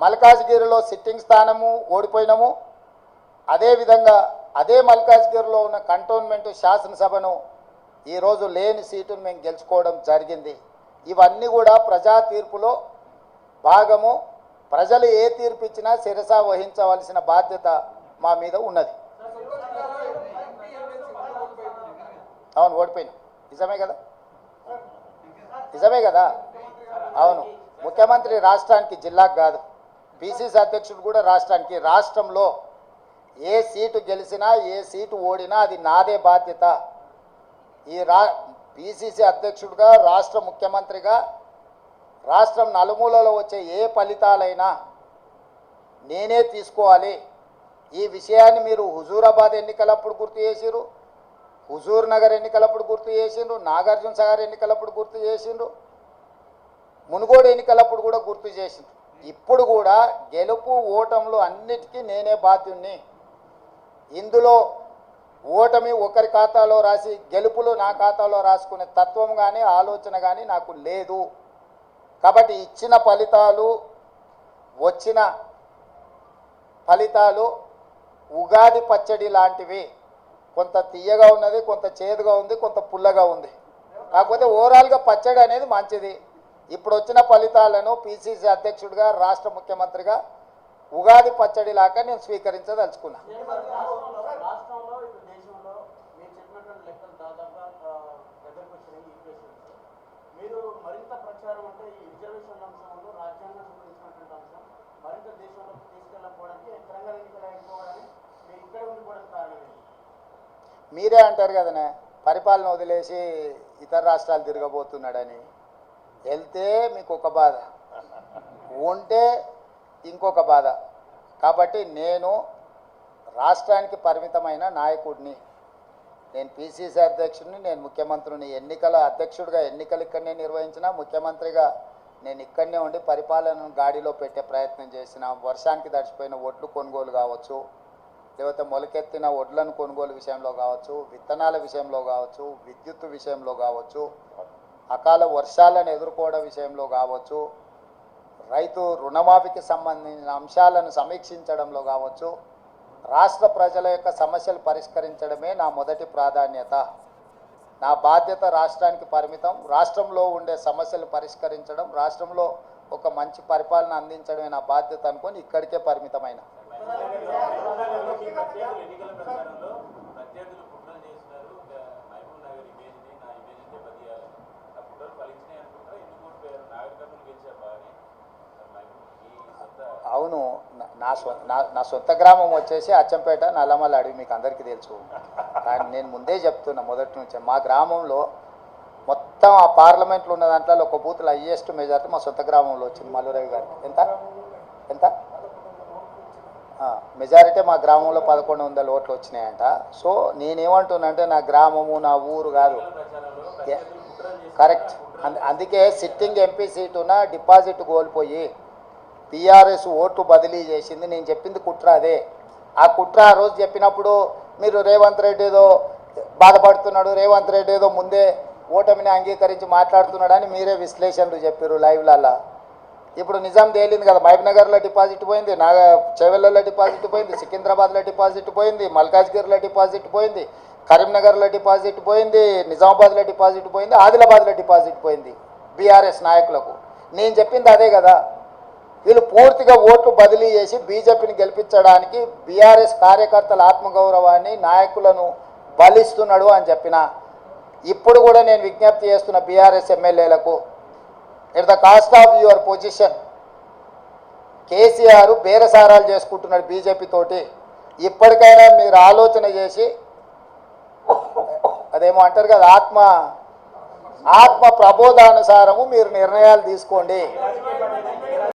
మల్కాజ్గిరిలో సిట్టింగ్ స్థానము ఓడిపోయినాము. అదేవిధంగా అదే మల్కాజ్గిరిలో ఉన్న కంటోన్మెంట్ శాసనసభను ఈరోజు లేని సీటును మేము గెలుచుకోవడం జరిగింది. ఇవన్నీ కూడా ప్రజా తీర్పులో భాగము. ప్రజలు ఏ తీర్పు ఇచ్చినా శిరస వహించవలసిన బాధ్యత మా మీద ఉన్నది. అవును, ఓడిపోయినా నిజమే కదా, నిజమే కదా. అవును, ముఖ్యమంత్రి రాష్ట్రానికి, జిల్లాకు కాదు, పిసిసి అధ్యక్షుడు కూడా రాష్ట్రానికి. రాష్ట్రంలో ఏ సీటు గెలిచినా ఏ సీటు ఓడినా అది నాదే బాధ్యత. ఈ పిసిసి అధ్యక్షుడిగా, రాష్ట్ర ముఖ్యమంత్రిగా రాష్ట్రం నలుమూలలో వచ్చే ఏ ఫలితాలైనా నేనే తీసుకోవాలి. ఈ విషయాన్ని మీరు హుజూరాబాద్ ఎన్నికలప్పుడు గుర్తు చేసిరు, హుజూర్ నగర్ ఎన్నికలప్పుడు గుర్తు చేసిండ్రు, నాగార్జున సాగర్ ఎన్నికలప్పుడు గుర్తు చేసిండ్రు, మునుగోడు ఎన్నికలప్పుడు కూడా గుర్తు చేసిండ్రు. ఇప్పుడు కూడా గెలుపు ఓటములు అన్నిటికీ నేనే బాధ్యుణ్ణి. ఇందులో ఓటమి ఒకరి ఖాతాలో రాసి గెలుపులు నా ఖాతాలో రాసుకునే తత్వం కానీ ఆలోచన కానీ నాకు లేదు. కాబట్టి ఇచ్చిన ఫలితాలు, వచ్చిన ఫలితాలు ఉగాది పచ్చడి లాంటివి. కొంత తీయగా ఉన్నది, కొంత చేదుగా ఉంది, కొంత పుల్లగా ఉంది. కాకపోతే ఓవరాల్గా పచ్చడి అనేది మంచిది. ఇప్పుడు వచ్చిన ఫలితాలను పిసిసి అధ్యక్షుడిగా, రాష్ట్ర ముఖ్యమంత్రిగా ఉగాది పచ్చడి లాగా నేను స్వీకరించదలుచుకున్నా. మీరే అంటారు కదనే, పరిపాలన వదిలేసి ఇతర రాష్ట్రాలు తిరగబోతున్నాడని. వెళ్తే మీకు ఒక బాధ, ఉంటే ఇంకొక బాధ. కాబట్టి నేను రాష్ట్రానికి పరిమితమైన నాయకుడిని. నేను పిసిసి అధ్యక్షుడిని, నేను ముఖ్యమంత్రిని. ఎన్నికల అధ్యక్షుడిగా ఎన్నికలు ఇక్కడనే నిర్వహించిన, ముఖ్యమంత్రిగా నేను ఇక్కడనే ఉండి పరిపాలనను గాడిలో పెట్టే ప్రయత్నం చేసిన. వర్షానికి తడిచిపోయిన ఒడ్లు కొనుగోలు కావచ్చు, లేకపోతే మొలకెత్తిన ఒడ్లను కొనుగోలు విషయంలో కావచ్చు, విత్తనాల విషయంలో కావచ్చు, విద్యుత్ విషయంలో కావచ్చు, అకాల వర్షాలను ఎదుర్కోవడం విషయంలో కావచ్చు, రైతు రుణమాఫీకి సంబంధించిన అంశాలను సమీక్షించడంలో కావచ్చు, రాష్ట్ర ప్రజల యొక్క సమస్యలు పరిష్కరించడమే నా మొదటి ప్రాధాన్యత. నా బాధ్యత రాష్ట్రానికి పరిమితం. రాష్ట్రంలో ఉండే సమస్యలు పరిష్కరించడం, రాష్ట్రంలో ఒక మంచి పరిపాలన అందించడమే నా బాధ్యత అనుకొని ఇక్కడికే పరిమితమైన. అవును, నా సొంత గ్రామం వచ్చేసి అచ్చంపేట, నల్లమల్ల అడవి, మీకు అందరికీ తెలుసు. కానీ నేను ముందే చెప్తున్నా మొదటి నుంచే, మా గ్రామంలో మొత్తం ఆ పార్లమెంట్లో ఉన్న దాంట్లో ఒక బూత్లో హైయెస్ట్ మెజారిటీ మా సొంత గ్రామంలో వచ్చింది. మల్లురవి గారు ఎంత మెజారిటీ మా గ్రామంలో 1100 ఓట్లు వచ్చినాయంట. సో నేనేమంటున్నానంటే నా గ్రామము, నా ఊరు కాదు, కరెక్ట్. అందుకే సిట్టింగ్ ఎంపీ సీటున డిపాజిట్ కోల్పోయి టీఆర్ఎస్ ఓట్లు బదిలీ చేసింది. నేను చెప్పింది కుట్ర అదే. ఆ కుట్ర ఆ రోజు చెప్పినప్పుడు మీరు రేవంత్ రెడ్డి ఏదో బాధపడుతున్నాడు, రేవంత్ రెడ్డి ఏదో ముందే ఓటమిని అంగీకరించి మాట్లాడుతున్నాడని మీరే విశ్లేషణలు చెప్పారు లైవ్లలో. ఇప్పుడు నిజం తేలింది కదా, మహబూబ్నగర్లో డిపాజిట్ పోయింది, చేవెళ్ళలో డిపాజిట్ పోయింది, సికింద్రాబాద్లో డిపాజిట్ పోయింది, మల్కాజ్గిరిలో డిపాజిట్ పోయింది, కరీంనగర్లో డిపాజిట్ పోయింది, నిజామాబాద్లో డిపాజిట్ పోయింది, ఆదిలాబాద్లో డిపాజిట్ పోయింది బీఆర్ఎస్ నాయకులకు. నేను చెప్పింది అదే కదా. వీళ్ళు పూర్తిగా ఓట్లు బదిలీ చేసి బీజేపీని గెలిపించడానికి బీఆర్ఎస్ కార్యకర్తల ఆత్మగౌరవాన్ని, నాయకులను బలిస్తున్నాడు అని చెప్పిన. ఇప్పుడు కూడా నేను విజ్ఞప్తి చేస్తున్న బీఆర్ఎస్ ఎమ్మెల్యేలకు, at the cost of your position, KCR బేరసారాలు చేసుకుంటున్నాడు బీజేపీ తోటి. ఇప్పటికైనా మీరు ఆలోచన చేసి, అదేమో అంటారు కదా, ఆత్మ ప్రబోధానుసారము మీరు నిర్ణయాలు తీసుకోండి.